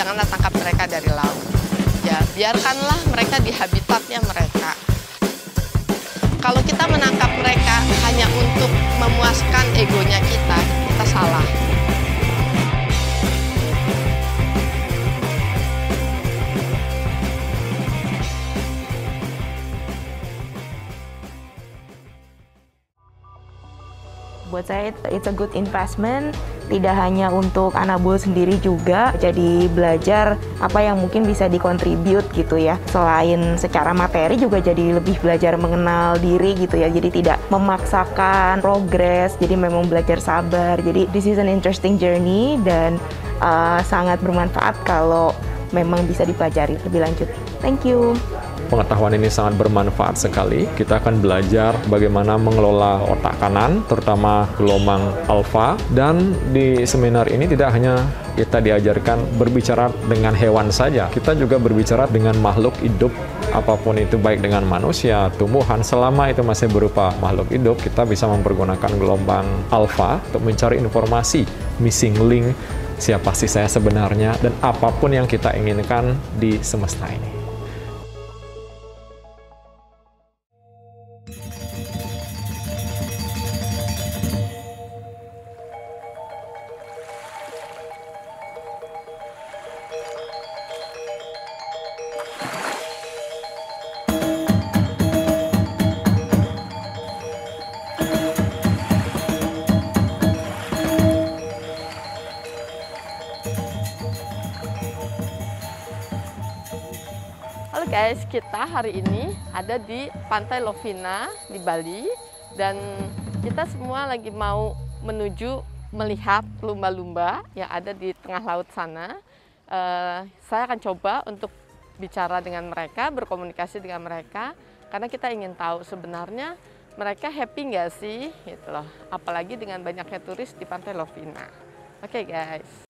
janganlah tangkap mereka dari laut. Ya, biarkanlah mereka di habitatnya mereka. Kalau kita menangkap mereka hanya untuk memuaskan egonya kita salah. Buat saya it's a good investment, tidak hanya untuk anak buah sendiri juga, jadi belajar apa yang mungkin bisa dikontribut gitu ya. Selain secara materi juga jadi lebih belajar mengenal diri gitu ya, jadi tidak memaksakan progres, jadi memang belajar sabar. Jadi this is an interesting journey dan sangat bermanfaat kalau memang bisa dipelajari lebih lanjut. Thank you. Pengetahuan ini sangat bermanfaat sekali. Kita akan belajar bagaimana mengelola otak kanan, terutama gelombang alfa. Dan di seminar ini tidak hanya kita diajarkan berbicara dengan hewan saja, kita juga berbicara dengan makhluk hidup, apapun itu, baik dengan manusia, tumbuhan, selama itu masih berupa makhluk hidup, kita bisa mempergunakan gelombang alfa untuk mencari informasi, missing link, siapa sih saya sebenarnya, dan apapun yang kita inginkan di semesta ini. Halo guys, kita hari ini ada di Pantai Lovina di Bali dan kita semua lagi mau menuju melihat lumba-lumba yang ada di tengah laut sana. Saya akan coba untuk bicara dengan mereka, berkomunikasi dengan mereka, karena kita ingin tahu sebenarnya mereka happy nggak sih, gitu loh. Apalagi dengan banyaknya turis di Pantai Lovina. Oke guys.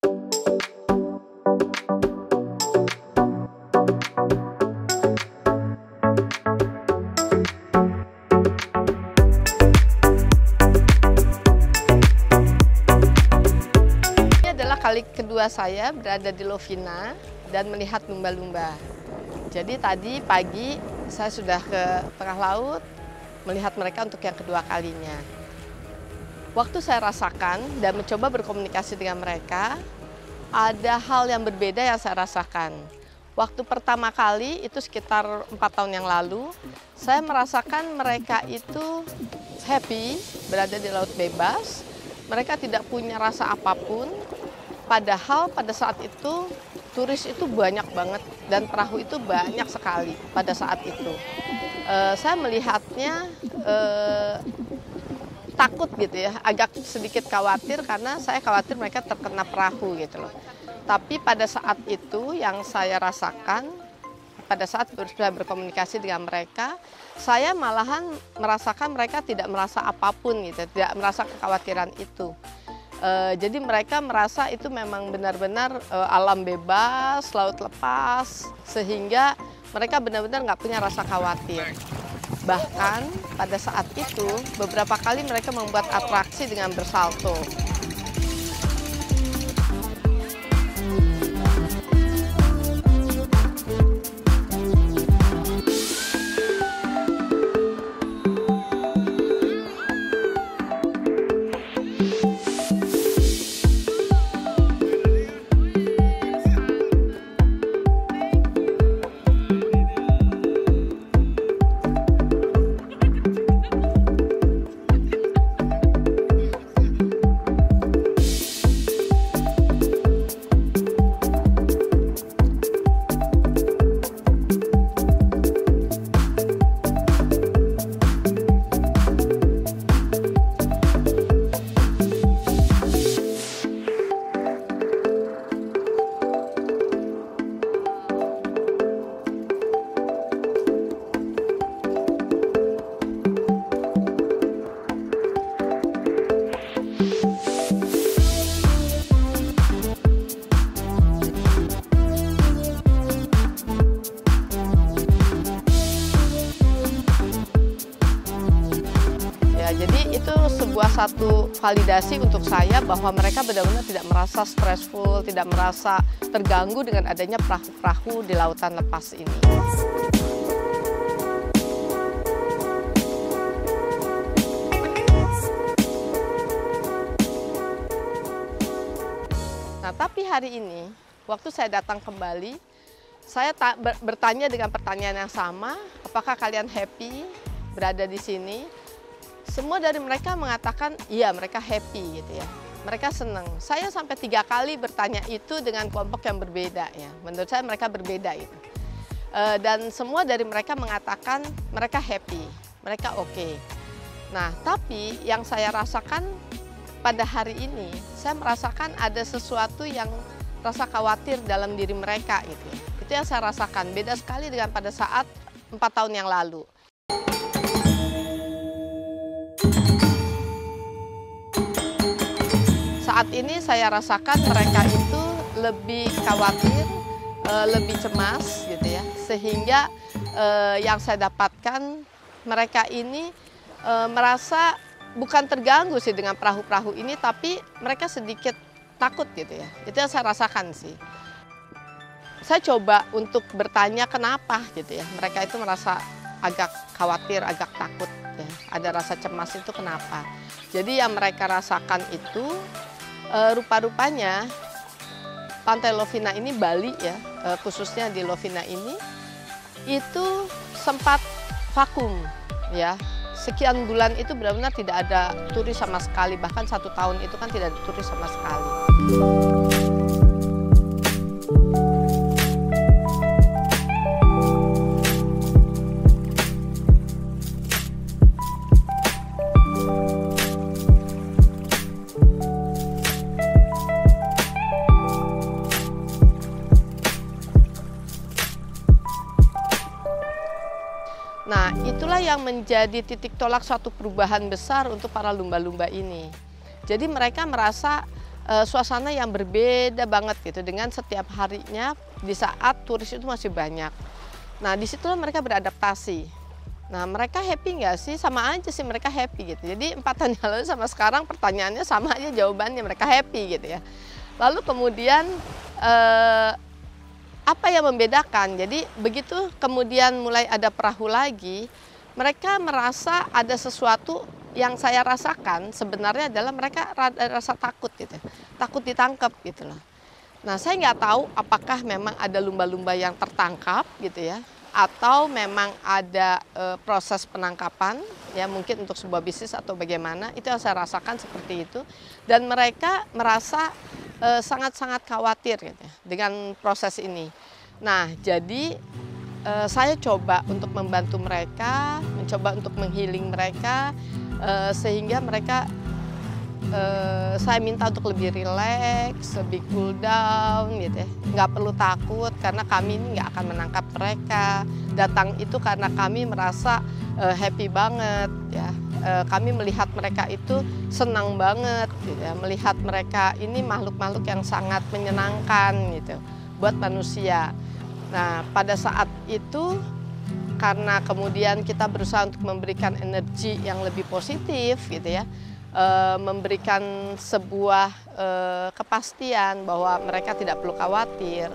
Kali kedua saya berada di Lovina dan melihat lumba-lumba. Jadi tadi pagi saya sudah ke tengah laut melihat mereka untuk yang kedua kalinya. Waktu saya rasakan dan mencoba berkomunikasi dengan mereka, ada hal yang berbeda yang saya rasakan. Waktu pertama kali itu sekitar 4 tahun yang lalu, saya merasakan mereka itu happy berada di laut bebas. Mereka tidak punya rasa apapun. Padahal pada saat itu turis itu banyak banget dan perahu itu banyak sekali pada saat itu. Saya melihatnya takut gitu ya, agak sedikit khawatir karena saya khawatir mereka terkena perahu gitu loh. Tapi pada saat itu yang saya rasakan, pada saat saya berkomunikasi dengan mereka, saya malahan merasakan mereka tidak merasa apapun gitu, tidak merasa kekhawatiran itu. Jadi mereka merasa itu memang benar-benar alam bebas, laut lepas, sehingga mereka benar-benar nggak punya rasa khawatir. Bahkan pada saat itu beberapa kali mereka membuat atraksi dengan bersalto. satu validasi untuk saya bahwa mereka benar-benar tidak merasa stressful, tidak merasa terganggu dengan adanya perahu-perahu di lautan lepas ini. Nah, tapi hari ini, waktu saya datang kembali, saya bertanya dengan pertanyaan yang sama, apakah kalian happy berada di sini? Semua dari mereka mengatakan, iya mereka happy gitu ya. Mereka senang. Saya sampai 3 kali bertanya itu dengan kelompok yang berbeda ya. Menurut saya mereka berbeda itu. Dan semua dari mereka mengatakan mereka happy, mereka oke. Nah, tapi yang saya rasakan pada hari ini, saya merasakan ada sesuatu yang rasa khawatir dalam diri mereka gitu. Itu yang saya rasakan, beda sekali dengan pada saat 4 tahun yang lalu. Saat ini saya rasakan mereka itu lebih khawatir, lebih cemas gitu ya. Sehingga yang saya dapatkan mereka ini merasa bukan terganggu sih dengan perahu-perahu ini, tapi mereka sedikit takut gitu ya. Itu yang saya rasakan sih. Saya coba untuk bertanya kenapa gitu ya. Mereka itu merasa agak khawatir, agak takut ya. Ada rasa cemas itu kenapa. Jadi yang mereka rasakan itu rupa-rupanya Pantai Lovina ini, Bali ya, khususnya di Lovina ini, itu sempat vakum ya. Sekian bulan itu benar-benar tidak ada turis sama sekali, bahkan 1 tahun itu kan tidak ada turis sama sekali. Nah, itulah yang menjadi titik tolak suatu perubahan besar untuk para lumba-lumba ini. Jadi mereka merasa suasana yang berbeda banget gitu dengan setiap harinya di saat turis itu masih banyak. Nah, disitulah mereka beradaptasi. Nah, mereka happy nggak sih? Sama aja sih mereka happy gitu. Jadi 4 tahun yang lalu sama sekarang pertanyaannya sama aja jawabannya, mereka happy gitu ya. Lalu kemudian apa yang membedakan? Jadi begitu kemudian mulai ada perahu lagi, mereka merasa ada sesuatu yang saya rasakan sebenarnya adalah mereka ada rasa takut gitu, takut ditangkap gitu loh. Nah, saya nggak tahu apakah memang ada lumba-lumba yang tertangkap gitu ya, atau memang ada proses penangkapan ya, mungkin untuk sebuah bisnis atau bagaimana, itu yang saya rasakan seperti itu. Dan mereka merasa sangat-sangat khawatir gitu ya, dengan proses ini. Nah, jadi saya coba untuk membantu mereka, mencoba untuk menghealing mereka, sehingga mereka saya minta untuk lebih rileks, lebih cool down gitu ya. Nggak perlu takut karena kami ini nggak akan menangkap mereka. Datang itu karena kami merasa happy banget ya. Kami melihat mereka itu senang banget gitu ya. Melihat mereka ini makhluk-makhluk yang sangat menyenangkan gitu buat manusia. Nah, pada saat itu karena kemudian kita berusaha untuk memberikan energi yang lebih positif gitu ya. Memberikan sebuah kepastian bahwa mereka tidak perlu khawatir.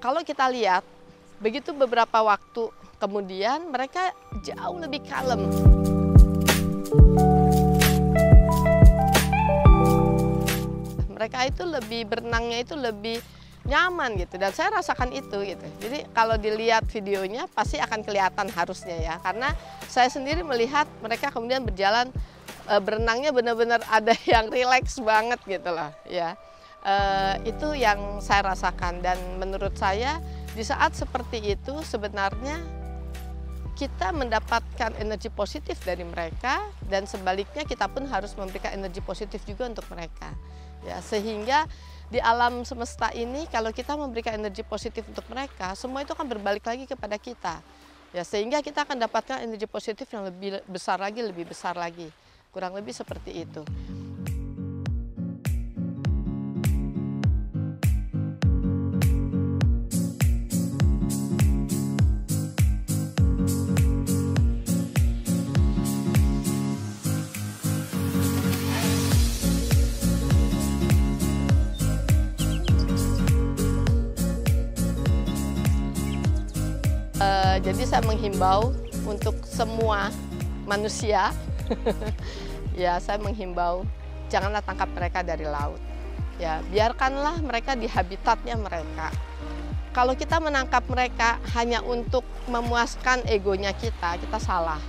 Kalau kita lihat, begitu beberapa waktu kemudian mereka jauh lebih kalem. Mereka itu lebih berenangnya itu lebih nyaman gitu, dan saya rasakan itu gitu. Jadi kalau dilihat videonya pasti akan kelihatan harusnya ya, karena saya sendiri melihat mereka kemudian berjalan berenangnya benar-benar ada yang rileks banget gitu loh ya. Itu yang saya rasakan, dan menurut saya di saat seperti itu sebenarnya kita mendapatkan energi positif dari mereka, dan sebaliknya kita pun harus memberikan energi positif juga untuk mereka. Ya, sehingga di alam semesta ini kalau kita memberikan energi positif untuk mereka, semua itu akan berbalik lagi kepada kita. Ya, sehingga kita akan dapatkan energi positif yang lebih besar lagi, lebih besar lagi. Kurang lebih seperti itu. jadi saya menghimbau untuk semua manusia, ya saya menghimbau janganlah tangkap mereka dari laut. Ya, biarkanlah mereka di habitatnya mereka. Kalau kita menangkap mereka hanya untuk memuaskan egonya kita salah.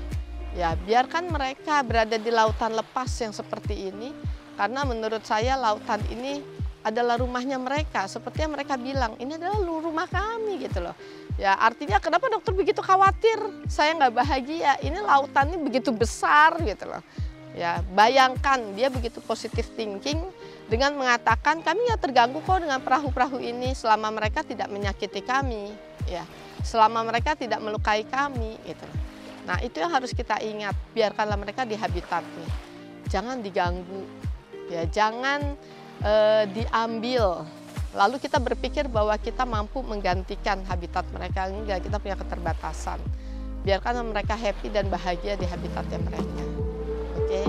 Ya, biarkan mereka berada di lautan lepas yang seperti ini, karena menurut saya lautan ini adalah rumahnya mereka. Seperti yang mereka bilang, ini adalah rumah kami gitu loh. Ya, artinya kenapa dokter begitu khawatir? Saya nggak bahagia. Ini lautan ini begitu besar gitu loh. Ya, bayangkan dia begitu positive thinking dengan mengatakan kami nggak terganggu kok dengan perahu-perahu ini selama mereka tidak menyakiti kami. Ya, selama mereka tidak melukai kami gitu loh. Nah, itu yang harus kita ingat. Biarkanlah mereka di habitatnya. Jangan diganggu. Ya, jangan diambil, lalu kita berpikir bahwa kita mampu menggantikan habitat mereka. Enggak, kita punya keterbatasan. Biarkan mereka happy dan bahagia di habitatnya mereka. Oke.